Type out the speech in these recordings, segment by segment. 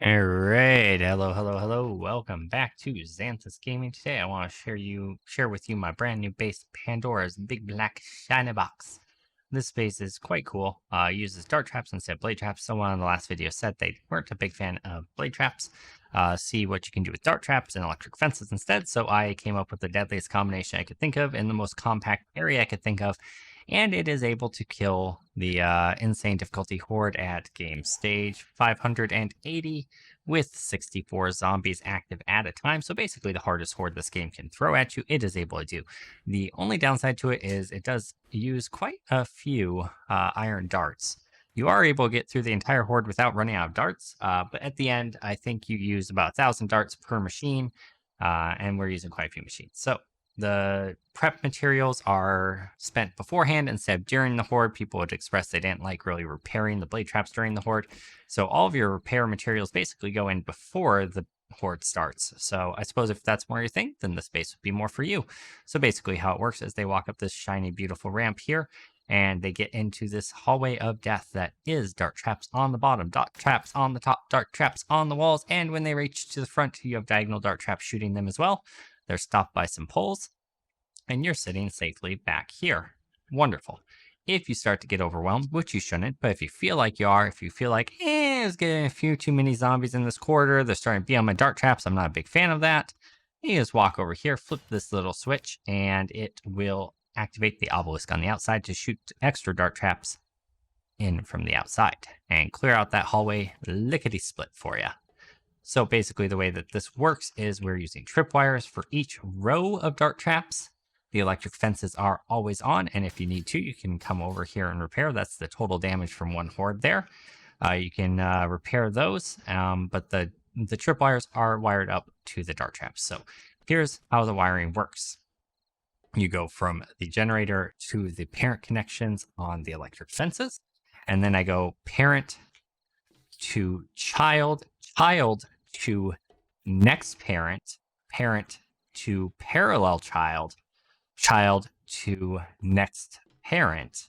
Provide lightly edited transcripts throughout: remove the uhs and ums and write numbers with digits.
All right, hello. Welcome back to Zanthyst Gaming. Today, I want to share with you my brand new base, Pandora's Big Black Shiny Box. This base is quite cool. Uses dart traps instead of blade traps. Someone in the last video said they weren't a big fan of blade traps. See what you can do with dart traps and electric fences instead. So I came up with the deadliest combination I could think of in the most compact area I could think of, and it is able to kill the insane difficulty horde at Gamestage 580 with 64 zombies active at a time. So basically the hardest horde this game can throw at you, it is able to do. The only downside to it is it does use quite a few iron darts. You are able to get through the entire horde without running out of darts, but at the end, I think you use about 1,000 darts per machine, and we're using quite a few machines. So the prep materials are spent beforehand instead of during the horde. People would express they didn't like really repairing the blade traps during the horde. So all of your repair materials basically go in before the horde starts. So I suppose if that's more your thing, then the space would be more for you. So basically how it works is they walk up this shiny, beautiful ramp here, and they get into this hallway of death that is dart traps on the bottom, dart traps on the top, dart traps on the walls, and when they reach to the front, you have diagonal dart traps shooting them as well. They're stopped by some poles, and you're sitting safely back here. Wonderful. If you start to get overwhelmed, which you shouldn't, but if you feel like you are, if you feel like, it's getting a few too many zombies in this corridor, they're starting to be on my dart traps, I'm not a big fan of that, you just walk over here, flip this little switch, and it will activate the obelisk on the outside to shoot extra dart traps in from the outside and clear out that hallway lickety-split for you. So basically the way that this works is we're using tripwires for each row of dart traps. The electric fences are always on, and if you need to, you can come over here and repair. That's the total damage from one horde there. You can repair those, but the tripwires are wired up to the dart traps. So here's how the wiring works. You go from the generator to the parent connections on the electric fences, and then I go parent to child, child to next parent, parent to parallel child, child to next parent,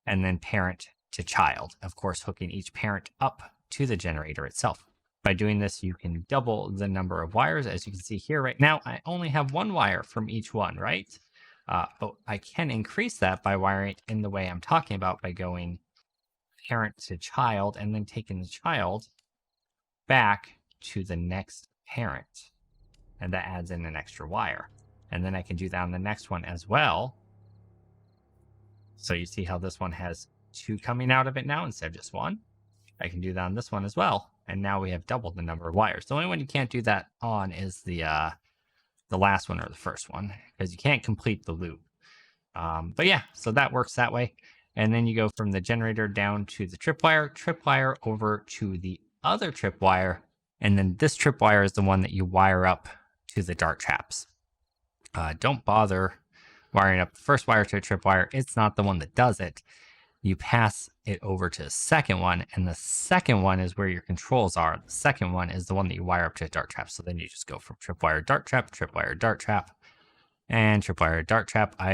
and then parent to child. Of course, hooking each parent up to the generator itself. By doing this, you can double the number of wires. As you can see here right now, I only have one wire from each one, right? But I can increase that by wiring it in the way I'm talking about by going parent to child and then taking the child back to the next parent. And that adds in an extra wire. And then I can do that on the next one as well. So you see how this one has two coming out of it now instead of just one. I can do that on this one as well. And now we have doubled the number of wires. The only one you can't do that on is the last one or the first one, because you can't complete the loop. But yeah, so that works that way. And then you go from the generator down to the tripwire over to the other tripwire. And then this tripwire is the one that you wire up to the dart traps. Don't bother wiring up the first wire to a tripwire. It's not the one that does it. You pass it over to the second one, and the second one is where your controls are. The second one is the one that you wire up to a dart trap. So then you just go from tripwire, dart trap, and tripwire, dart trap. I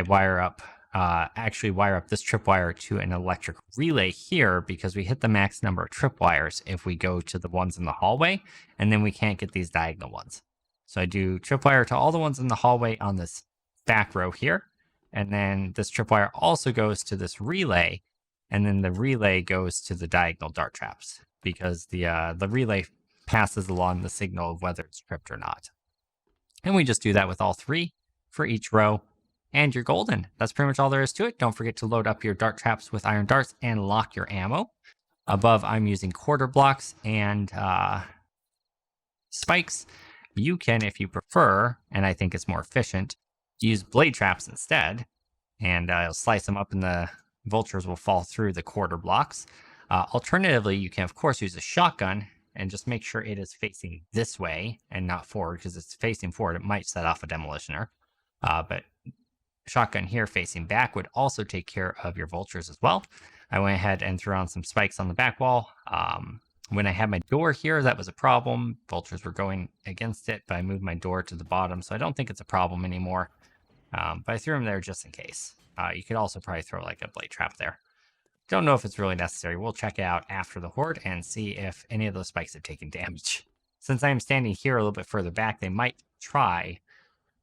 actually wire up this tripwire to an electric relay here because we hit the max number of tripwires if we go to the ones in the hallway, and then we can't get these diagonal ones. So I do tripwire to all the ones in the hallway on this back row here. And then this tripwire also goes to this relay. And then the relay goes to the diagonal dart traps because the relay passes along the signal of whether it's tripped or not. And we just do that with all three for each row. And you're golden. That's pretty much all there is to it. Don't forget to load up your dart traps with iron darts and lock your ammo. Above, I'm using quarter blocks and spikes. You can, if you prefer, and I think it's more efficient, use blade traps instead, and I'll slice them up and the vultures will fall through the quarter blocks. Alternatively, you can, of course, use a shotgun and just make sure it is facing this way and not forward, because it's facing forward, it might set off a demolitioner. But shotgun here facing back would also take care of your vultures as well. I went ahead and threw on some spikes on the back wall. When I had my door here, that was a problem. Vultures were going against it, but I moved my door to the bottom, so I don't think it's a problem anymore. But I threw them there just in case. You could also probably throw like a blade trap there. Don't know if it's really necessary. We'll check it out after the horde and see if any of those spikes have taken damage. Since I'm standing here a little bit further back, they might try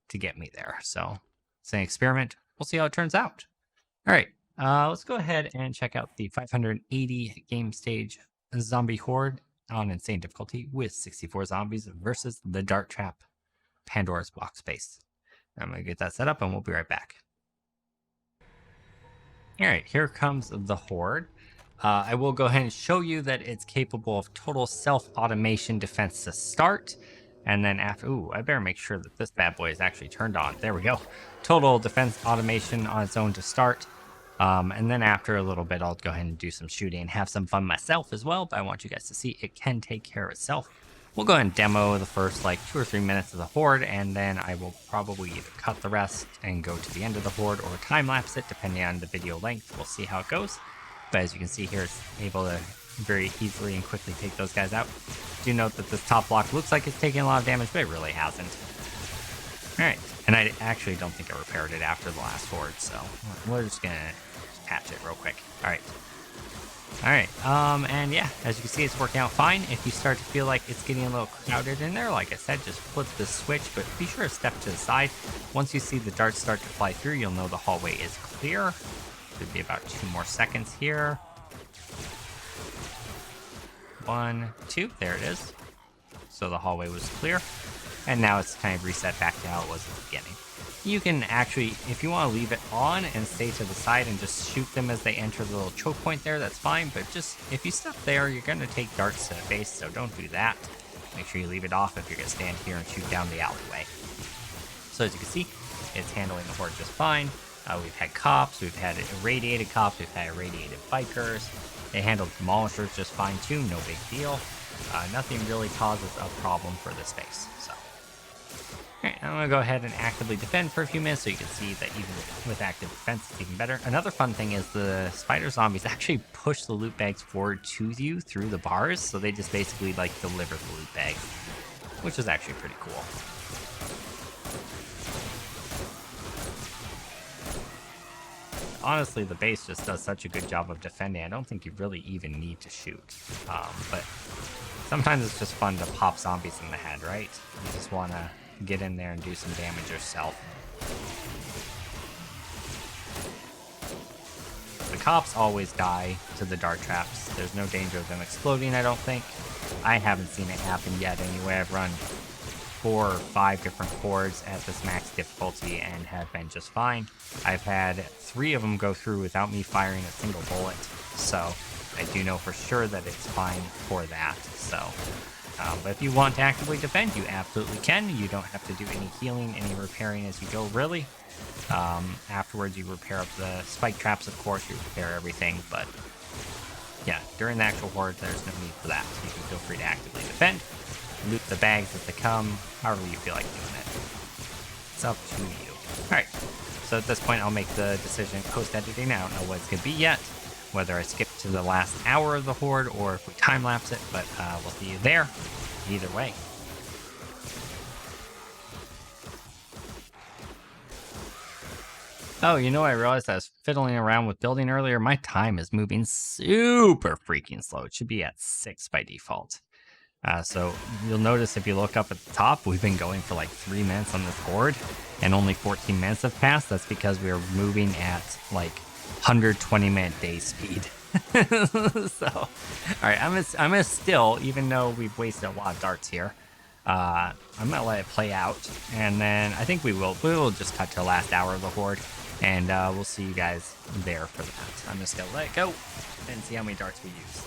to get me there. So it's an experiment. We'll see how it turns out. All right, let's go ahead and check out the 580 game stage zombie horde on insane difficulty with 64 zombies versus the dart trap Pandora's block space. I'm going to get that set up and we'll be right back. All right, here comes the horde. I will go ahead and show you that it's capable of total self-automation defense to start. And then after, I better make sure that this bad boy is actually turned on. There we go. Total defense automation on its own to start. And then after a little bit, I'll go ahead and do some shooting and have some fun myself as well. But I want you guys to see it can take care of itself. We'll go ahead and demo the first like 2 or 3 minutes of the horde, and then I will probably either cut the rest and go to the end of the horde or time lapse it, depending on the video length. We'll see how it goes. But as you can see here, it's able to very easily and quickly take those guys out. Do note that this top block looks like it's taking a lot of damage, but it really hasn't. All right, and I actually don't think I repaired it after the last horde, so we're just gonna patch it real quick. All right. And yeah, as you can see, it's working out fine. If you start to feel like it's getting a little crowded in there, like I said, just flip the switch, but be sure to step to the side. Once you see the darts start to fly through, you'll know the hallway is clear. Should be about 2 more seconds here. 1, 2, there it is. So the hallway was clear. And now it's kind of reset back to how it was at the beginning. You can actually, if you want to leave it on and stay to the side and just shoot them as they enter the little choke point there, that's fine. But just, if you step there, you're going to take darts to the face, so don't do that. Make sure you leave it off if you're going to stand here and shoot down the alleyway. So as you can see, it's handling the horde just fine. We've had cops, we've had irradiated cops, we've had irradiated bikers. They handled demolishers just fine too, no big deal. Nothing really causes a problem for this space. So, alright, I'm gonna go ahead and actively defend for a few minutes so you can see that even with active defense, it's even better. Another fun thing is the spider zombies actually push the loot bags forward to you through the bars, so they just basically like deliver the loot bags, which is actually pretty cool. Honestly, the base just does such a good job of defending. I don't think you really even need to shoot. But sometimes it's just fun to pop zombies in the head, right? You just want to get in there and do some damage yourself. The cops always die to the dart traps. There's no danger of them exploding, I don't think. I haven't seen it happen yet anyway. I've run 4 or 5 different hordes at this max difficulty and have been just fine. I've had 3 of them go through without me firing a single bullet, so I do know for sure that it's fine for that. So, but if you want to actively defend, you absolutely can. You don't have to do any healing, any repairing as you go, really. Afterwards, you repair up the spike traps, of course, you repair everything, but yeah, during the actual horde, there's no need for that. So you can feel free to actively defend. Loot the bags as they come, however you feel like doing it. It's up to you. Alright, so at this point I'll make the decision post-editing. I don't know what it's going to be yet, whether I skip to the last hour of the horde or if we time-lapse it, but we'll see you there either way. Oh, you know, I realized I was fiddling around with building earlier. My time is moving super freaking slow. It should be at 6 by default. So you'll notice if you look up at the top, we've been going for like 3 minutes on this horde, and only 14 minutes have passed. That's because we are moving at like 120-minute day speed. So, all right, I'm gonna still, even though we've wasted a lot of darts here, I'm gonna let it play out, and then I think we will just cut to the last hour of the horde, and we'll see you guys there for that. I'm just gonna let it go and see how many darts we use.